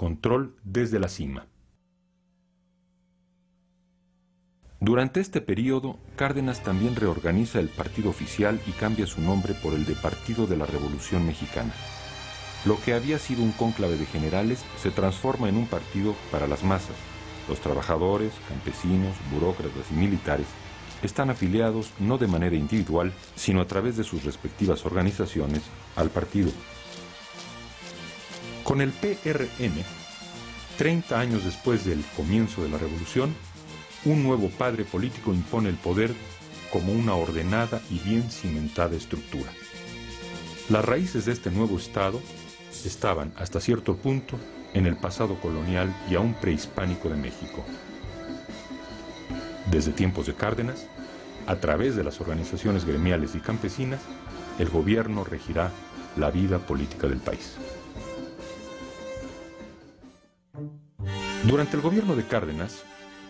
control desde la cima. Durante este periodo, Cárdenas también reorganiza el partido oficial y cambia su nombre por el de Partido de la Revolución Mexicana. Lo que había sido un cónclave de generales se transforma en un partido para las masas. Los trabajadores, campesinos, burócratas y militares están afiliados no de manera individual, sino a través de sus respectivas organizaciones al partido. Con el PRM, 30 años después del comienzo de la revolución, un nuevo padre político impone el poder como una ordenada y bien cimentada estructura. Las raíces de este nuevo Estado estaban, hasta cierto punto, en el pasado colonial y aún prehispánico de México. Desde tiempos de Cárdenas, a través de las organizaciones gremiales y campesinas, el gobierno regirá la vida política del país. Durante el gobierno de Cárdenas,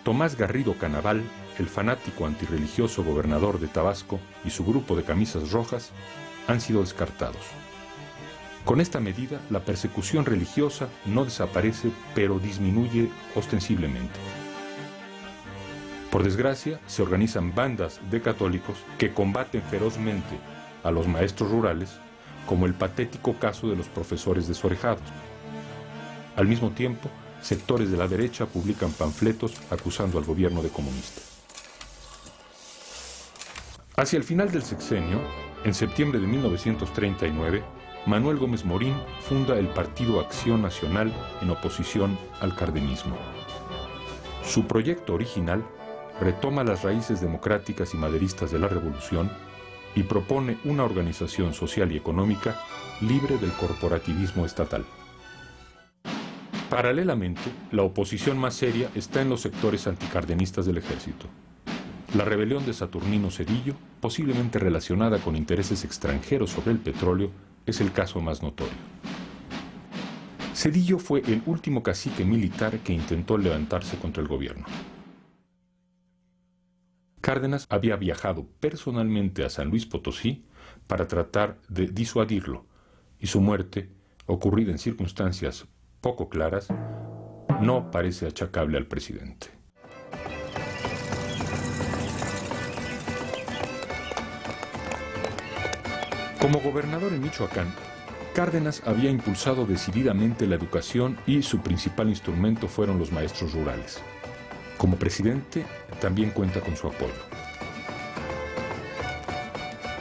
Tomás Garrido Canaval, el fanático antirreligioso gobernador de Tabasco, y su grupo de camisas rojas han sido descartados. Con esta medida, la persecución religiosa no desaparece, pero disminuye ostensiblemente. Por desgracia, se organizan bandas de católicos que combaten ferozmente a los maestros rurales, como el patético caso de los profesores desorejados. Al mismo tiempo, sectores de la derecha publican panfletos acusando al gobierno de comunista. Hacia el final del sexenio, en septiembre de 1939, Manuel Gómez Morín funda el Partido Acción Nacional en oposición al cardenismo. Su proyecto original retoma las raíces democráticas y maderistas de la revolución y propone una organización social y económica libre del corporativismo estatal. Paralelamente, la oposición más seria está en los sectores anticardenistas del ejército. La rebelión de Saturnino Cedillo, posiblemente relacionada con intereses extranjeros sobre el petróleo, es el caso más notorio. Cedillo fue el último cacique militar que intentó levantarse contra el gobierno. Cárdenas había viajado personalmente a San Luis Potosí para tratar de disuadirlo, y su muerte, ocurrida en circunstancias poco claras, no parece achacable al presidente. Como gobernador en Michoacán, Cárdenas había impulsado decididamente la educación y su principal instrumento fueron los maestros rurales. Como presidente, también cuenta con su apoyo.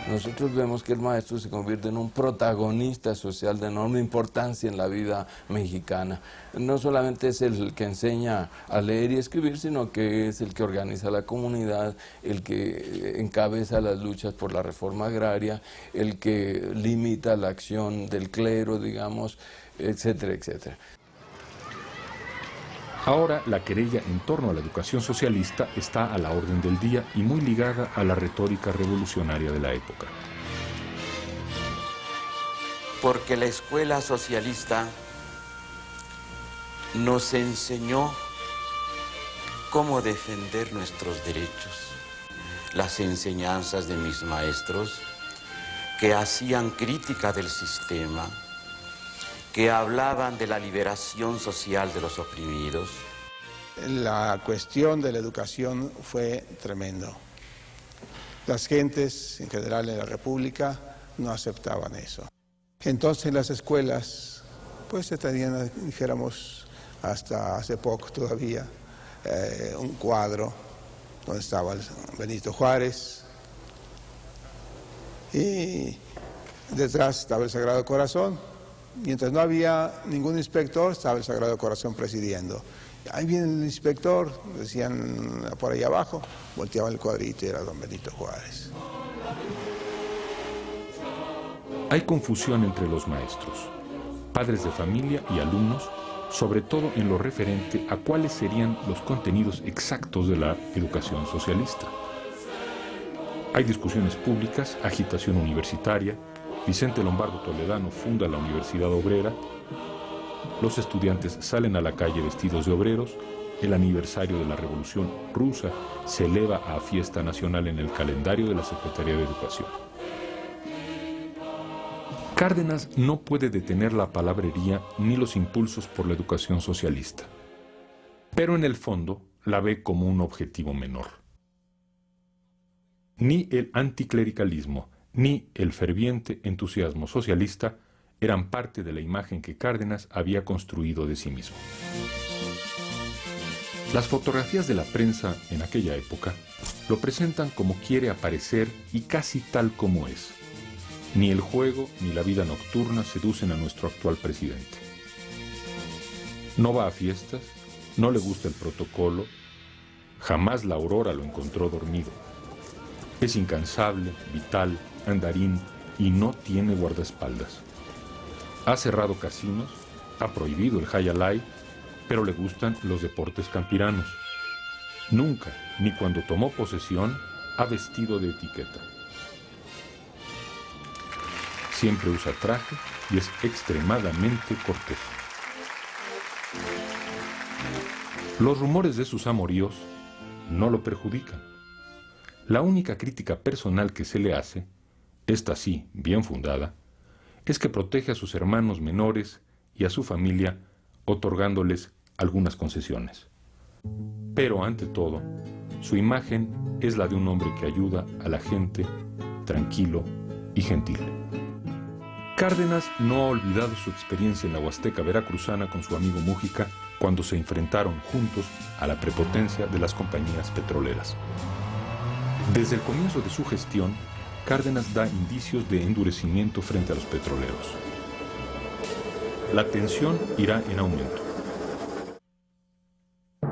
Nosotros vemos que el maestro se convierte en un protagonista social de enorme importancia en la vida mexicana. No solamente es el que enseña a leer y escribir, sino que es el que organiza la comunidad, el que encabeza las luchas por la reforma agraria, el que limita la acción del clero, digamos, etcétera, etcétera. Ahora la querella en torno a la educación socialista está a la orden del día y muy ligada a la retórica revolucionaria de la época. Porque la escuela socialista nos enseñó cómo defender nuestros derechos. Las enseñanzas de mis maestros que hacían crítica del sistema, que hablaban de la liberación social de los oprimidos. La cuestión de la educación fue tremendo. Las gentes en general en la República no aceptaban eso. Entonces las escuelas, pues se tenían, dijéramos, hasta hace poco todavía, un cuadro donde estaba Benito Juárez y detrás estaba el Sagrado Corazón. Mientras no había ningún inspector, estaba el Sagrado Corazón presidiendo. Ahí viene el inspector, decían por ahí abajo, volteaban el cuadrito y era don Benito Juárez. Hay confusión entre los maestros, padres de familia y alumnos, sobre todo en lo referente a cuáles serían los contenidos exactos de la educación socialista. Hay discusiones públicas, agitación universitaria. Vicente Lombardo Toledano funda la Universidad Obrera, los estudiantes salen a la calle vestidos de obreros, el aniversario de la Revolución Rusa se eleva a fiesta nacional en el calendario de la Secretaría de Educación. Cárdenas no puede detener la palabrería ni los impulsos por la educación socialista, pero en el fondo la ve como un objetivo menor. Ni el anticlericalismo ni el ferviente entusiasmo socialista eran parte de la imagen que Cárdenas había construido de sí mismo. Las fotografías de la prensa en aquella época lo presentan como quiere aparecer y casi tal como es. Ni el juego ni la vida nocturna seducen a nuestro actual presidente. No va a fiestas, no le gusta el protocolo, jamás la aurora lo encontró dormido. Es incansable, vital, andarín y no tiene guardaespaldas. Ha cerrado casinos, ha prohibido el high alay, pero le gustan los deportes campiranos. Nunca, ni cuando tomó posesión, ha vestido de etiqueta. Siempre usa traje y es extremadamente cortés. Los rumores de sus amoríos no lo perjudican. La única crítica personal que se le hace, esta sí, bien fundada, es que protege a sus hermanos menores y a su familia, otorgándoles algunas concesiones. Pero ante todo, su imagen es la de un hombre que ayuda a la gente, tranquilo y gentil. Cárdenas no ha olvidado su experiencia en la Huasteca veracruzana con su amigo Múgica cuando se enfrentaron juntos a la prepotencia de las compañías petroleras. Desde el comienzo de su gestión, Cárdenas da indicios de endurecimiento frente a los petroleros. La tensión irá en aumento.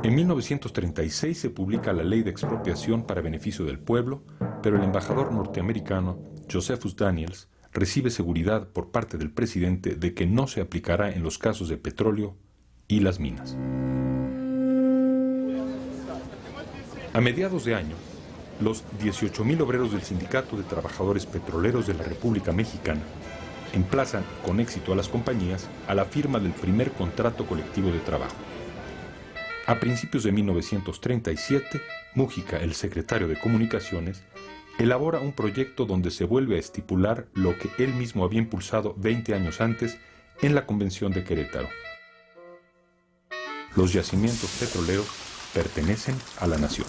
En 1936 se publica la Ley de Expropiación para beneficio del pueblo, pero el embajador norteamericano Josephus Daniels recibe seguridad por parte del presidente de que no se aplicará en los casos de petróleo y las minas. A mediados de año, los 18,000 obreros del Sindicato de Trabajadores Petroleros de la República Mexicana emplazan con éxito a las compañías a la firma del primer contrato colectivo de trabajo. A principios de 1937, Múgica, el secretario de Comunicaciones, elabora un proyecto donde se vuelve a estipular lo que él mismo había impulsado 20 años antes en la Convención de Querétaro. Los yacimientos petroleros pertenecen a la nación.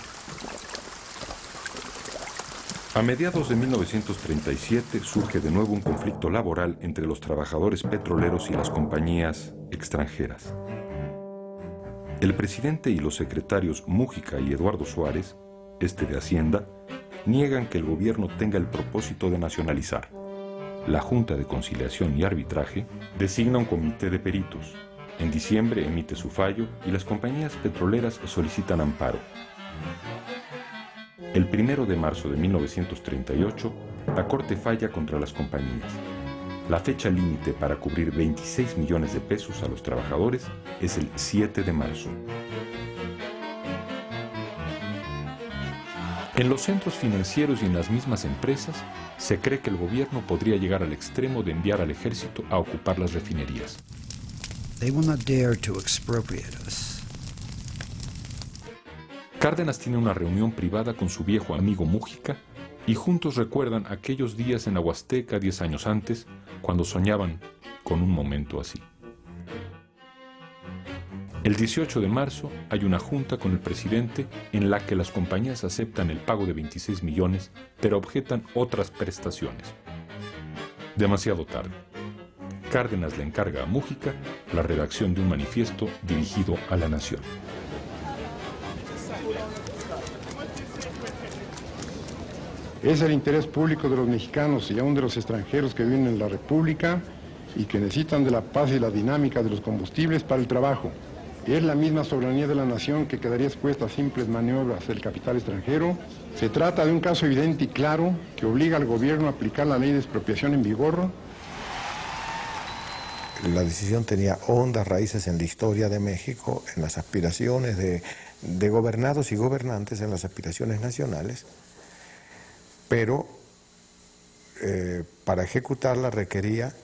A mediados de 1937 surge de nuevo un conflicto laboral entre los trabajadores petroleros y las compañías extranjeras. El presidente y los secretarios Múgica y Eduardo Suárez, este de Hacienda, niegan que el gobierno tenga el propósito de nacionalizar. La Junta de Conciliación y Arbitraje designa un comité de peritos. En diciembre emite su fallo y las compañías petroleras solicitan amparo. El 1 de marzo de 1938, la Corte falla contra las compañías. La fecha límite para cubrir 26 millones de pesos a los trabajadores es el 7 de marzo. En los centros financieros y en las mismas empresas, se cree que el gobierno podría llegar al extremo de enviar al ejército a ocupar las refinerías. They will not dare to expropriate us. Cárdenas tiene una reunión privada con su viejo amigo Múgica y juntos recuerdan aquellos días en la Huasteca 10 años antes, cuando soñaban con un momento así. El 18 de marzo hay una junta con el presidente en la que las compañías aceptan el pago de 26 millones, pero objetan otras prestaciones. Demasiado tarde. Cárdenas le encarga a Múgica la redacción de un manifiesto dirigido a la nación. Es el interés público de los mexicanos y aún de los extranjeros que viven en la República y que necesitan de la paz y la dinámica de los combustibles para el trabajo. Es la misma soberanía de la nación que quedaría expuesta a simples maniobras del capital extranjero. Se trata de un caso evidente y claro que obliga al gobierno a aplicar la ley de expropiación en vigor. La decisión tenía hondas raíces en la historia de México, en las aspiraciones de gobernados y gobernantes, en las aspiraciones nacionales, pero para ejecutarla requería